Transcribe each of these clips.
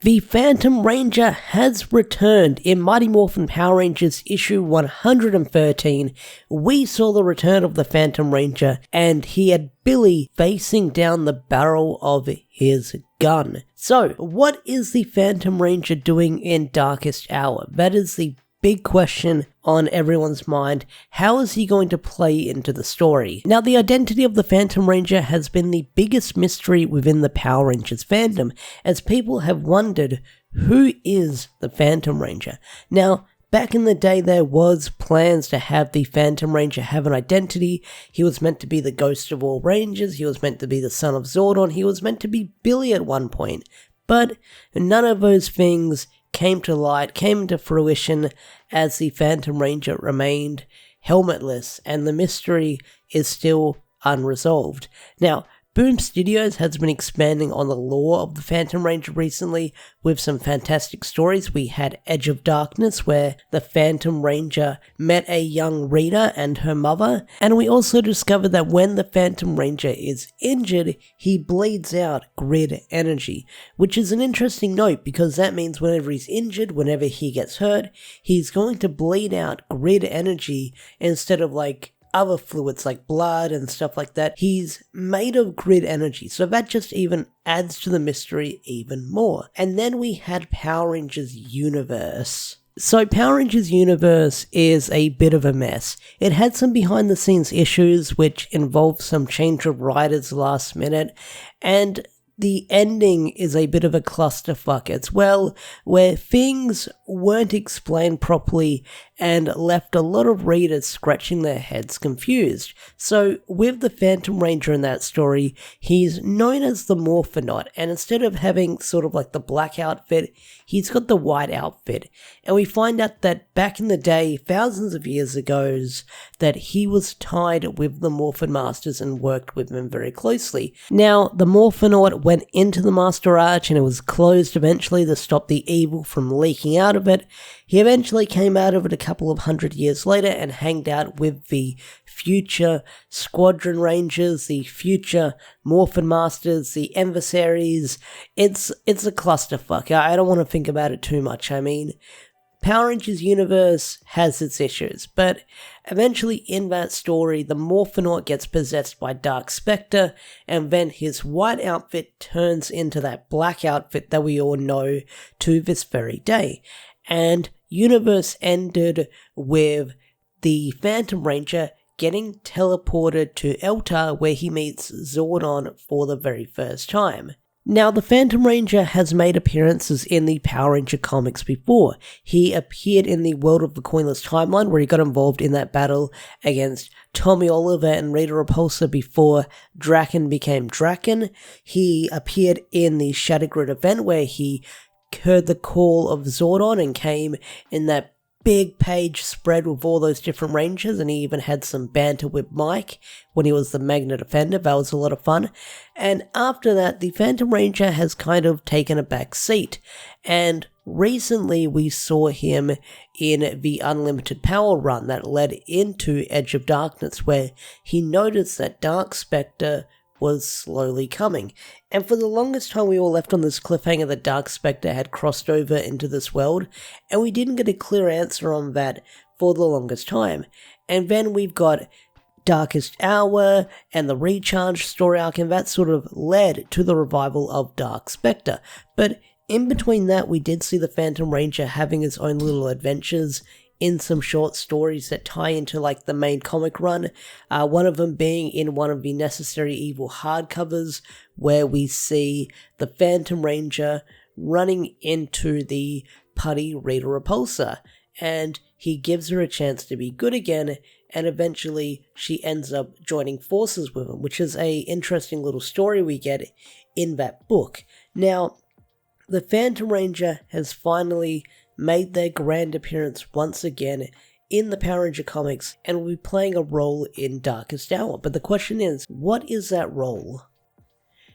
The Phantom Ranger has returned. In Mighty Morphin Power Rangers issue 113, we saw the return of the Phantom Ranger, and he had Billy facing down the barrel of his gun. So, what is the Phantom Ranger doing in Darkest Hour? That is the big question on everyone's mind. How is he going to play into the story? Now, the identity of the Phantom Ranger has been the biggest mystery within the Power Rangers fandom, as people have wondered, who is the Phantom Ranger? Now, back in the day, there was plans to have the Phantom Ranger have an identity. He was meant to be the ghost of all Rangers, he was meant to be the son of Zordon, he was meant to be Billy at one point. But none of those things came to light, came to fruition, as the Phantom Ranger remained helmetless, and the mystery is still unresolved. Now, Boom Studios has been expanding on the lore of the Phantom Ranger recently with some fantastic stories. We had Edge of Darkness, where the Phantom Ranger met a young Rita and her mother, and we also discovered that when the Phantom Ranger is injured, he bleeds out grid energy, which is an interesting note because that means whenever he's injured, whenever he gets hurt, he's going to bleed out grid energy instead of like other fluids like blood and stuff like that. He's made of grid energy, so that just even adds to the mystery even more. And then we had Power Rangers Universe. So Power Rangers Universe is a bit of a mess. It had some behind the scenes issues which involved some change of writers last minute, and the ending is a bit of a clusterfuck as well, where things weren't explained properly and left a lot of readers scratching their heads confused. So with the Phantom Ranger in that story, he's known as the Morphonaut, and instead of having sort of like the black outfit, he's got the white outfit. And we find out that back in the day, thousands of years ago, that he was tied with the Morphin Masters and worked with them very closely. Now, the Morphonaut went into the Master Arch and it was closed eventually to stop the evil from leaking out of it. He eventually came out of it a couple of 100 years later and hanged out with the future Squadron Rangers, the future Morphin Masters, the Emissaries. It's a clusterfuck. I don't want to think about it too much. I mean, Power Rangers Universe has its issues, but eventually in that story, the Morphonaut gets possessed by Dark Spectre, and then his white outfit turns into that black outfit that we all know to this very day. And Universe ended with the Phantom Ranger getting teleported to Eltar, where he meets Zordon for the very first time. Now, the Phantom Ranger has made appearances in the Power Ranger comics before. He appeared in the World of the Coinless timeline, where he got involved in that battle against Tommy Oliver and Rita Repulsa before Draken became Draken. He appeared in the Shattergrid event, where he heard the call of Zordon and came in that big page spread with all those different Rangers, and he even had some banter with Mike when he was the Magna Defender. That was a lot of fun. And after that, the Phantom Ranger has kind of taken a back seat, and recently we saw him in the Unlimited Power run that led into Edge of Darkness, where he noticed that Dark Spectre was slowly coming. And for the longest time we were left on this cliffhanger that Dark Spectre had crossed over into this world, and we didn't get a clear answer on that for the longest time. And then we've got Darkest Hour and the Recharge story arc, and that sort of led to the revival of Dark Spectre. But in between that, we did see the Phantom Ranger having his own little adventures in some short stories that tie into like the main comic run, one of them being in one of the Necessary Evil hardcovers, where we see the Phantom Ranger running into the putty Rita Repulsa, and he gives her a chance to be good again, and eventually she ends up joining forces with him, which is a interesting little story we get in that book. Now, the Phantom Ranger has finally made their grand appearance once again in the Power Ranger comics and will be playing a role in Darkest Hour. But the question is, what is that role?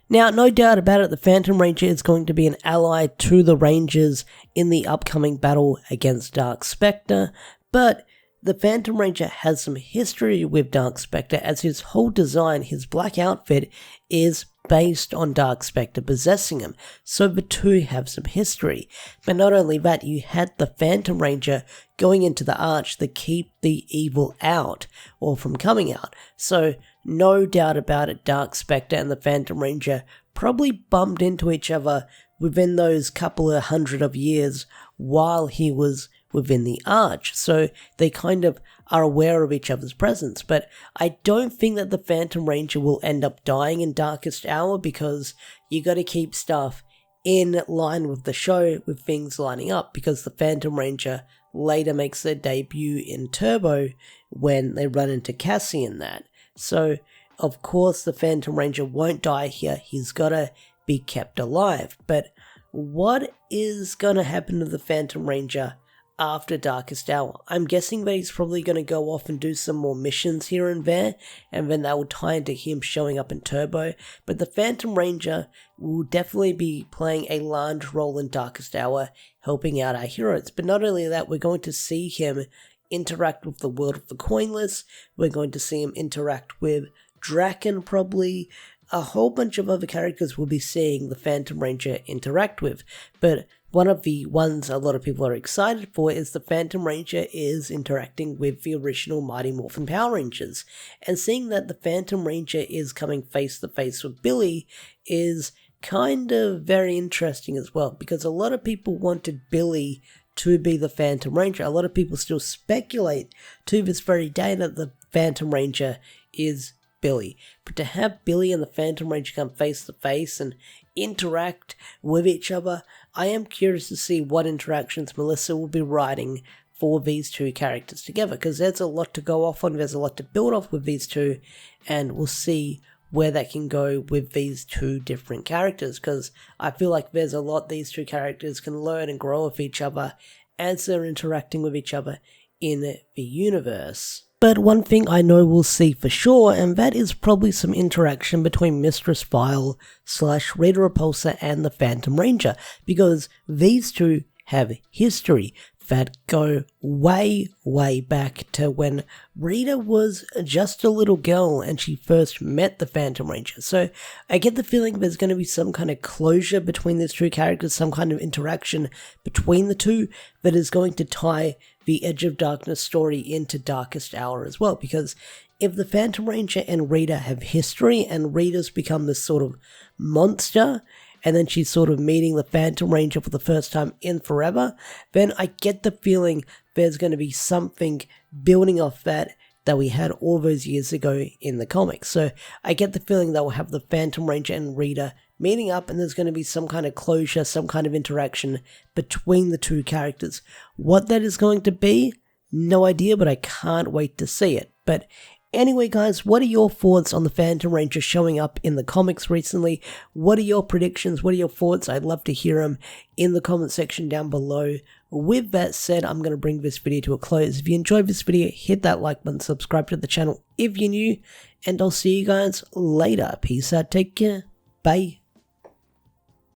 Now, no doubt about it, the Phantom Ranger is going to be an ally to the Rangers in the upcoming battle against Dark Spectre, but the Phantom Ranger has some history with Dark Spectre, as his whole design, his black outfit, is based on Dark Spectre possessing him, so the two have some history. But not only that, you had the Phantom Ranger going into the Arch to keep the evil out, or from coming out. So no doubt about it, Dark Spectre and the Phantom Ranger probably bumped into each other within those couple of hundred of years while he was within the Arch, so they kind of are aware of each other's presence. But I don't think that the Phantom Ranger will end up dying in Darkest Hour, because you got to keep stuff in line with the show, with things lining up, because the Phantom Ranger later makes their debut in Turbo when they run into Cassie in that. So of course the Phantom Ranger won't die here, he's got to be kept alive. But what is going to happen to the Phantom Ranger after Darkest Hour? I'm guessing that he's probably going to go off and do some more missions here and there, and then that will tie into him showing up in Turbo. But the Phantom Ranger will definitely be playing a large role in Darkest Hour, helping out our heroes. But not only that, we're going to see him interact with the World of the Coinless, we're going to see him interact with Draken, probably a whole bunch of other characters we'll be seeing the Phantom Ranger interact with. But one of the ones a lot of people are excited for is the Phantom Ranger is interacting with the original Mighty Morphin Power Rangers. And seeing that the Phantom Ranger is coming face to face with Billy is kind of very interesting as well, because a lot of people wanted Billy to be the Phantom Ranger. A lot of people still speculate to this very day that the Phantom Ranger is Billy. But to have Billy and the Phantom Ranger come face to face and interact with each other, I am curious to see what interactions Melissa will be writing for these two characters together, because there's a lot to go off on, there's a lot to build off with these two, and we'll see where that can go with these two different characters, because I feel like there's a lot these two characters can learn and grow with each other as they're interacting with each other in the universe. But one thing I know we'll see for sure, and that is probably some interaction between Mistress Vile / Rita Repulsa and the Phantom Ranger, because these two have history that go way, way back to when Rita was just a little girl and she first met the Phantom Ranger. So I get the feeling there's going to be some kind of closure between these two characters, some kind of interaction between the two that is going to tie the Edge of Darkness story into Darkest Hour as well, because if the Phantom Ranger and Rita have history and Rita's become this sort of monster, and then she's sort of meeting the Phantom Ranger for the first time in forever, then I get the feeling there's going to be something building off that we had all those years ago in the comics. So I get the feeling that we'll have the Phantom Ranger and Rita meeting up, and there's going to be some kind of closure, some kind of interaction between the two characters. What that is going to be, no idea, but I can't wait to see it. But anyway, guys, what are your thoughts on the Phantom Ranger showing up in the comics recently? What are your predictions? What are your thoughts? I'd love to hear them in the comment section down below. With that said, I'm going to bring this video to a close. If you enjoyed this video, hit that like button, subscribe to the channel if you're new, and I'll see you guys later. Peace out, take care, bye.